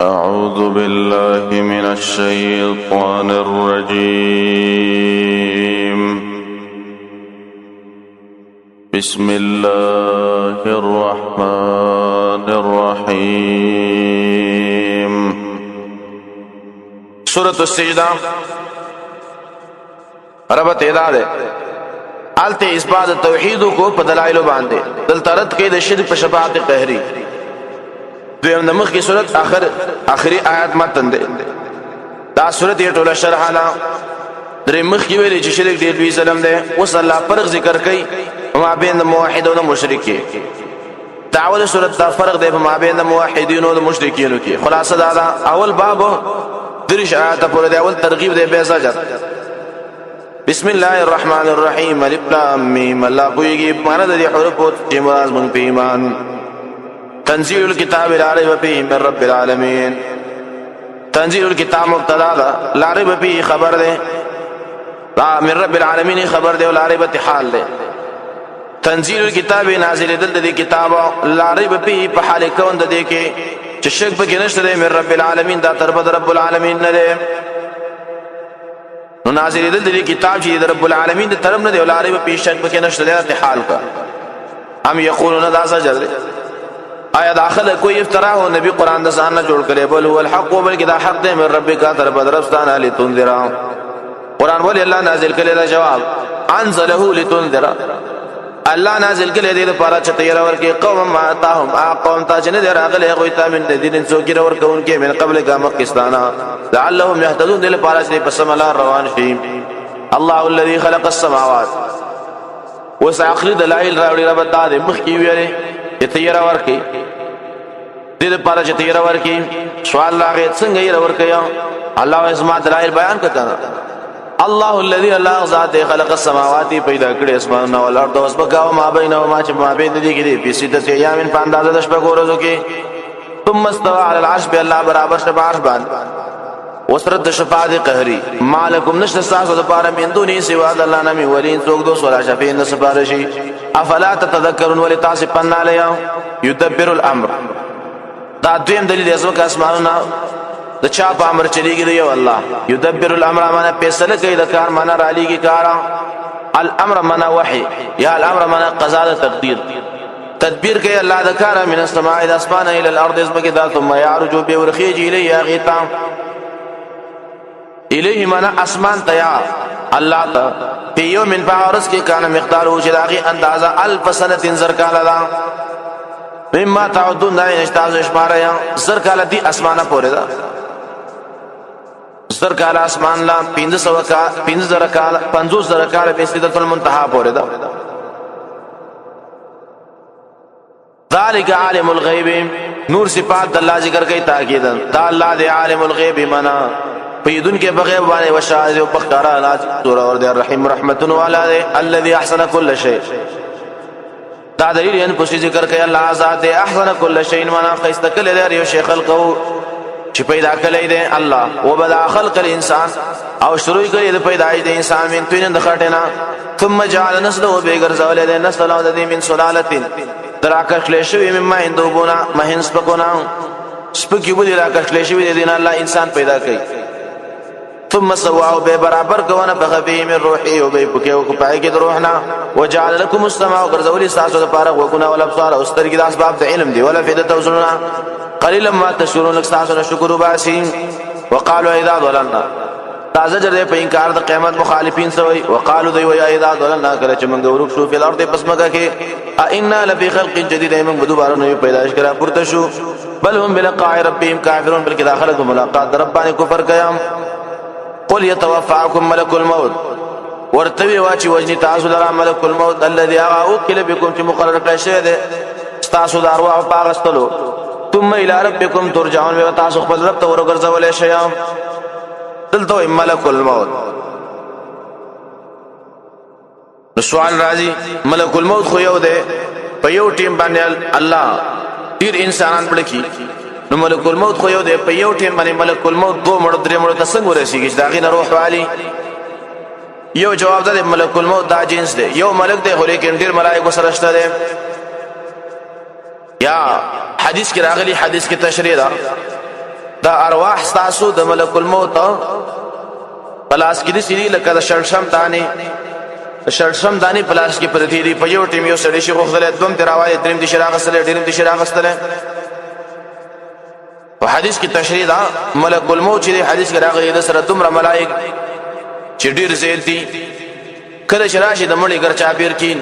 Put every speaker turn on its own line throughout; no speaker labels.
أعوذ بالله من الشيطان الرجيم. بسم الله الرحمن الرحيم. سورة السجدہ ربط ادا دے آلت اثبات توحید کو پدلائلو باندے دل ترد کے دے شرک شفاعت قہری دویم نمخ کی صورت آخری آیات متن دے دا صورت یہ ٹولا شرحانا در مخ کی ویلی چی شرک دیر دوی ظلم دے اس اللہ فرق ذکر کئی ما بین دا موحدون و مشرکی دعوت صورت دا فرق دے ما بین دا موحدین و مشرکین کی خلاصہ دا اول باب درش آیات پورا دے اول ترغیب دے بے زجر. بسم اللہ الرحمن الرحیم الف لام میم اللہ کوئی گی مانا دا دی حروف چی مراز من پی ایمان تنزیل الكتاب لا ریب فیہ من رب العالمین. تنزیل الكتاب مبتدا لا ریب فیہ خبر دے من رب العالمین خبر دے لا ریب حال دے. تنزیل الكتاب نازل دل دے کتاب لا ریب فیہ پحال کون دے کے چشک پکی نشت دے من رب العالمین دا تربت رب العالمین ندے نازل دل دے کتاب چی رب العالمین دے طرف ندے لا ریب فیہ شک پکی نشت دے حال کا ہم یقولون دا سجر دے آیا داخل کوئی افترا ہو نبی قرآن دسان نہ جوڑ کرے بل هو الحق و بلکہ دا حق دے من ربی کا طرف درفستانا لتنذرا قرآن بولی اللہ نازل کرے دا جواب انزلہو لتنذرا اللہ نازل کرے دے دا پارا چطیر ورکی قوم ما اتاہم قوم تا چنے دے راغل اغویتا من دین سوکیر ورکا ان کے من قبل کا مقستانا لعلہم یحتدون دے پارا چنے پسم اللہ روان شیم. اللہ الذي خلق السماوات وسا اخری دلائل راوڑی ربط دا دے مخی ویرے تیرا ورکی دید پارا چی تیرا ورکی سوال لاغیت سنگا یرا ورکیا اللہ اسماء دلائل بیان کرتا اللہ الذي اللہ ذات خلق السماواتی پیدا کڑی اسماننا والارد واسبکا وما بینہ وما چی ما بین دی کی پی سیدت ایامین پاندازہ دشبکو رزو کی ثم استوى على العرش بی اللہ برابر شب عرش باند وسرد شفاعت قہری مالکم نشت ساسو دپارا من دونی سواد اللہ نمی ولین سوک دو سولا شفین نسپارشی افلا تتذکرون ولی تاسب پننا لیا یدبر الامر دا دویم دلیل ازمک اسمانونا دا چاپ امر چلی گی دیو اللہ یدبر الامر مانا پیسل کئی دکار مانا رالی کی کارا الامر مانا وحی یا الامر مانا قضا دا تقدیر تدبیر کئی اللہ دکارا من السماع دا اسمانا الى الارض ازمک دا ثم یعرجو بیورخیجی الی آغیتا الیہ مانا اسمان تیار اللہ تا فی یوم پاورس کی کانا مقدار ہو چلاغی اندازہ الف سنت زرکالا دا مما تعدون دا انشتاز اشمارا یا زرکالا دی اسمانا پورے دا زرکالا اسمان لا پینز زرکالا بی سیدت المنتحا پورے دا. ذالک عالم الغیب نور صفات اللہ ذکر کئی تاکیدن دا اللہ دے عالم الغیب منا پیدن کے بغیر بانے وشاہد و بخارا ناز سورہ اور دے الرحیم رحمتن والا دے الذي احسن کل شیء دا دلیل ان پوشی ذکر کہ اللہ ذات احسن کل شیء منا خیستکل دے ریو شیخ خلقو چی پیدا کلی دے اللہ وبدا خلق الانسان او شروع کری دے پیدای دے انسان من توین دخٹنا ثم جعل نسلو بیگر زولے دے نسل دے من سلالتین دراکر خلیشوی مما اندوبونا مہن سپکونا سپکی بودی راکر خلیشوی دے دین اللہ انسان پیدا کری ثم سواه بے برابر کوانا بخفی من روحی و بے پکے و کپائی کی روحنا وجعل لکم السماء و کرزولی ساسو دا پارق وکنا والابصار استر کی دا اسباب دا علم دی ولا فیدت وزننا قلیلا ما تشکرون لک ساسو نا شکر و باسی وقالوا ایداد ولنا تازجر دے پہ انکار دا قیمت مخالفین سوئی وقالوا دی ویا ایداد ولنا کرچ منگ وروک شو فی الارد پس مگا کے اینا لفی خلق جدید ایمن بدو بارو نوی پیدایش کرا پرتشو بل هم بلقاء ربهم کافرون بلکہ داخلت ملاقات ربانی کفر قیام قل يتوفاكم ملك الموت ورتوی واچی وجنی تاسو لرا ملک الموت الذي اوکل بكم چی مقرر کشے دے تاسو دا ارواح پاغستلو ثم الى ربكم ترجعون و تاسو خپل رب ته ورګرځولې شئ دلته ملک الموت. سوال راځي ملک الموت خو یو دے په یو ټیم باندې الله ډیر انسانان پړکی نو ملک الموت خو یو دے په یو ټیم باندې ملک الموت دو مړ درې مړ تسنګ ورسیږي دا غي روح والی یو جواب ده ملک الموت دا جنس دے یو ملک دے خو لیکن ډیر ملائکه سره شته دے یا حدیث کی راغلی حدیث کی تشریح دا دا ارواح تاسو د ملک الموت پلاس کې دي سړي لکه د شړشم دانی پلاس کې پرتی دي په یو ټیم یو سړي شي غوښتل دوم تراوي دریم دي شراغسل ډیرم دي شراغسل په حدیث کې تشریح دا ملک الموت چې حدیث کې راغلی د سره دومره ملائک چې ډیر زیات دي کله چې راشي د مړي ګر چاپیر کین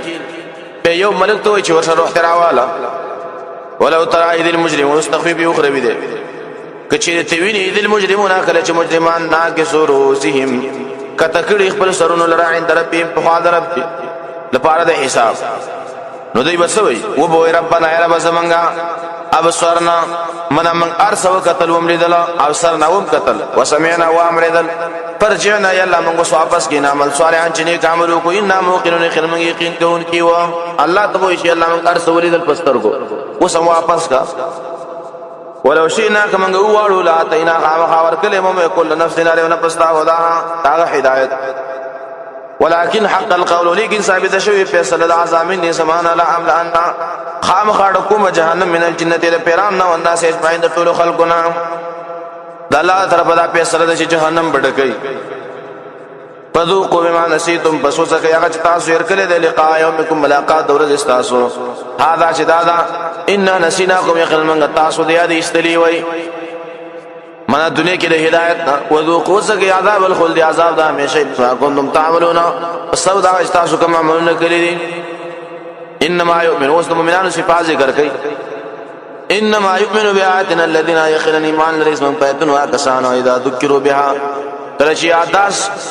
په یو ملک ته چې ورسره روح تراواله ولو ترى اذ المجرمون استخفوا يخرب دي کچې ته ویني اذ المجرمون کله چې مجرمان ناقصو رؤسهم کتکړي خپل سرونو لرا عند ربهم په خوا د رب لپاره د حساب نو دوی بسوي و بو ربنا یا رب زمنګا ابصرنا من ارسو قتل ومردل ابصرنا وم قتل وسمعنا وامردل فرجعنا يلا من واپس کینا عمل صالحان چې نیک عملو کو ان موقنون خلم یقین کون کی و الله تبو شي الله من ارسو ولدل پستر کو وسم واپس کا ولو شئنا كما غواړو لا تینا خاور کلمه کل نفس نار نفس تا ودا تا هدایت ولكن حق القول لكن ثابت شوی فیصله العذاب من سمانا لا عمل ان خام خړکم جهنم من الجنه لپیران نو الناس اجمعين طول خلقنا د الله طرف دا فیصله د جهنم بډکې فذوقوا بما نسيتم فسوسك يا تاسو ير کله د لقاء يومكم ملاقات دور استاسو هذا شدادا ان نسيناكم يقل من تاسو د یاد استلی وای منا دنیا کې د هدایت وذوقوا سك عذاب الخلد عذاب دا همیشه کوم تعملون سو دا تاسو کوم عملونه کړی انما يؤمن والمؤمنون صفات ذکر کوي انما يؤمن بآياتنا الذين يخلون ایمان لري اسم پیتن واکسانو اذا ذکروا بها ترشی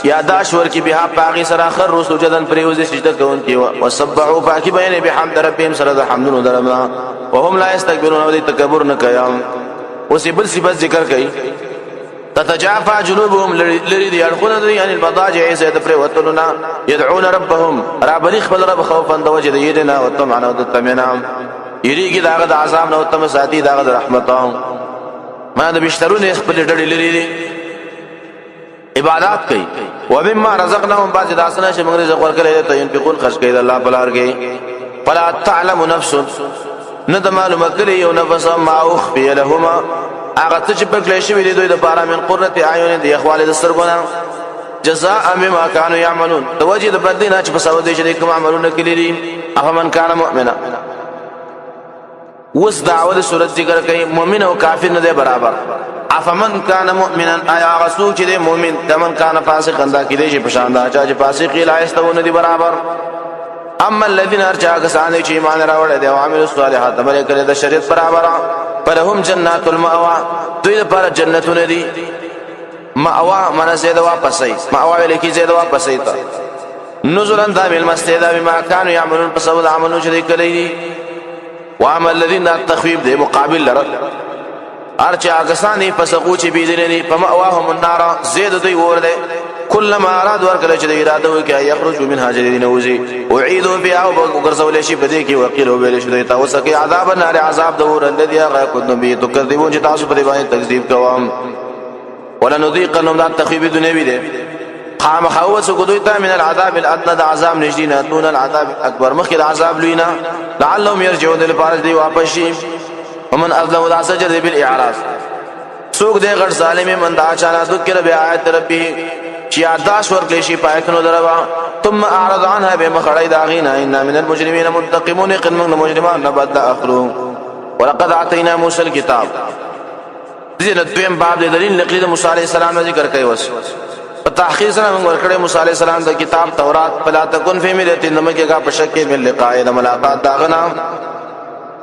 یاداش ورکی بها پاغي سره اخر رو سجدن پریوز سجده کون کی وسبحوا باقی بیان بحمد ربهم سره حمدن درما وهم لا يستكبرون او تکبر نه کوي اوسې بل صفات ذکر کوي تتجافى جنوبهم لري دي الخلد يعني المضاجع زيد پر وتلنا يدعون ربهم رب خپل رب خوفا د وجد يدنا وطمعا وتطمئنا يريږي داغه د عذاب نو تم ساتي داغه د رحمت ما د بشترونه خپل ډډې لري دي عبادت کوي ومما رزقناهم بعض داسنه چې موږ رزق ورکړل ته ينفقون خرج کوي د الله په لار کې فلا تعلم نفس ند معلومه کړي یو نفس ما اخفي لهما هغه چې پکې شوی دی دوی د بارا من قرة اعین دی اخوال د سرګونه جزاء بما كانوا يعملون توجه د بدینه چې په سبب دې چې کوم عملونه کړی دي افمن كان مؤمنا وس دعوه سورۃ ذکر کوي مؤمن او کافر نه دی برابر افمن كان مؤمنا ایا غسو چې دی مؤمن دمن کان فاسق انده کې دی چې پښاندا چې فاسق لا استونه دی برابر اما الذين ارجع كسان چې ایمان راوړل دي او عمل الصالحات عمل کړي د شریعت برابر پرهم جنات المأوا دوی لپاره جنتونه دي مأوا من زید واپسې مأوا لکه زید واپسې تا نزلن ذا بالمستدا بما كانوا يعملون فسود عملوا شريك لي وعمل الذين التخويب دي مقابل لرد ارچا کسانی فسقو چې بيدلني فمأواهم النار زید دوی ورده كلما اراد ورکل چې اراده وکي يخرج من هاجرين وزي اعيدوا بها وغرزول شي بدې کې وکیل ویل شي تا وسکي عذاب النار عذاب دور الذي كنتم به تكذبون چې تاسو په دې باندې تکذیب کوم ولنذيقنهم ذات تخيب دنيوي دي قام خوس قدوي من العذاب الادنى عذاب نجدينا دون العذاب الاكبر مخي العذاب لينا لعلهم يرجعون للفارج دي واپس ومن اظلم ذا سجد بالاعراض سوق دې غړ ظالم من دا چانا ذکر بیاات ربه چې یاداش ورکړي شي پایکنو دروا ثم اعرض عنها بمخړی داغینا ان من المجرمين منتقمون قلم المجرمان نبد اخرو ولقد اعطينا موسى الكتاب دې دویم باب د دلیل نقلی موسی عليه السلام ذکر کوي وس په تحقیق سره موږ ورکړې موسی عليه السلام د کتاب تورات فلا تكن في مرية نمکه په شک من لقاء ملاقات داغنا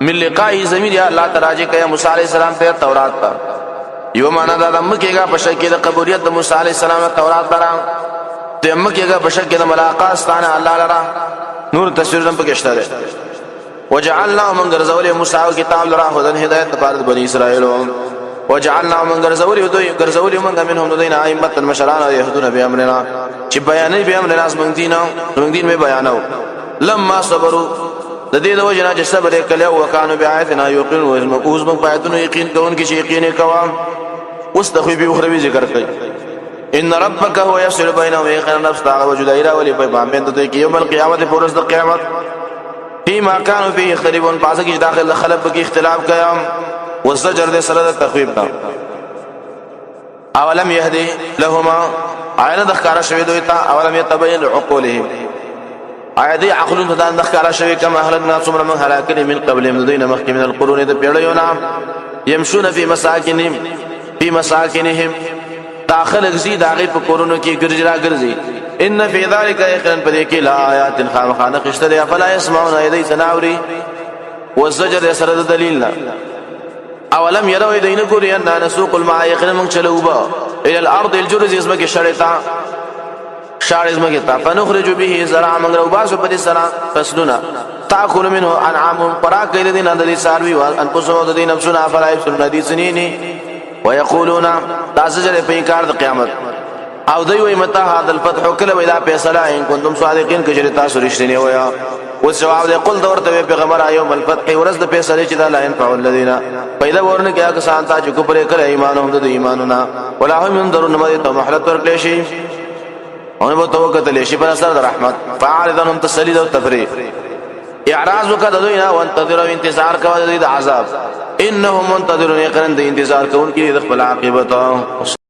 من لقاء زمیر یا الله تعالی کوي موسی عليه السلام ته تورات پر یو معنا دا مکهګه په شکل د قبولیت د موسی علی السلام تورات درا د مکهګه په شکل د ملاقات ستانه الله لرا نور تصویر هم پکې شته وجعلنا من غرزول موسی او کتاب لرا هدن هدایت لپاره بنی اسرائیل وجعلنا من غرزول من منهم دین ائمه المشران يهدون بامرنا چې بیانې به امر ناس مونږ دین به بیانو لما صبروا د دې د وجنا چې صبر کړي او وکانو بیااتنا یقین او اوس موږ پاتونو یقین کوون کې چې یقین کوم اوس د خو به اخروی ذکر کوي ان ربک هو يفصل بينهم ويقين نفس دا وجود ایرا ولي په باندې ته کې یوم القیامت پرز د قیامت فيما كانوا فيه يختلفون بعض کې داخل خلق کې اختلاف قیام والزجر د سره د تخویب دا اولم يهدي لهما عین دخکارا شوی دویتا اولم يتبين عقولهم عادی عقلون ته دخکارا شوی کما اهلنا ثم من هلاكن من قبلهم دین مخک من القرون د پیړیونا يمشون في مساكنهم داخل غزي داغه په کورونو کې ګرځرا ګرځي ان في ذلك يقين پدې کې لا آیات خامخانه خشته فلا يسمعون ايدي تناوري والزجر سره دلیلنا اولم يروا دین ګوري ان نسوق الماء يقين من چلوبا الى الارض الجرز اسمك شرطا شارز مگتا فنخرج به زرع من روباس په دې سره فسلنا تاكل منه انعام پرا کړي دین اندلي ساروي وان انفسهم د دین نفسنا فلا يبصرون دي سنين ويقولون تاسجر په انکار د قیامت او دوی وي متا هذا الفتح کله ویلا فیصله ان کنتم صادقین کجری تاسو رښتینی ویا او جواب دی قل دورته پیغمبر ایوم الفتح ورځ د فیصله چې دا لا ينفع الذين پیدا ورنه کې کسان ته چې کوپره کړه ایمانهم د ایمانونه ولا هم ينذرون مدته محلت ورکړي شي او به توکل شي پر اثر د رحمت فعارضهم تسلید او تفریق اعراض وکړه دوی نه وانتظروا انتظار کوي د عذاب انهم منتظرون یقینا د انتظار کوونکي د خپل عاقبت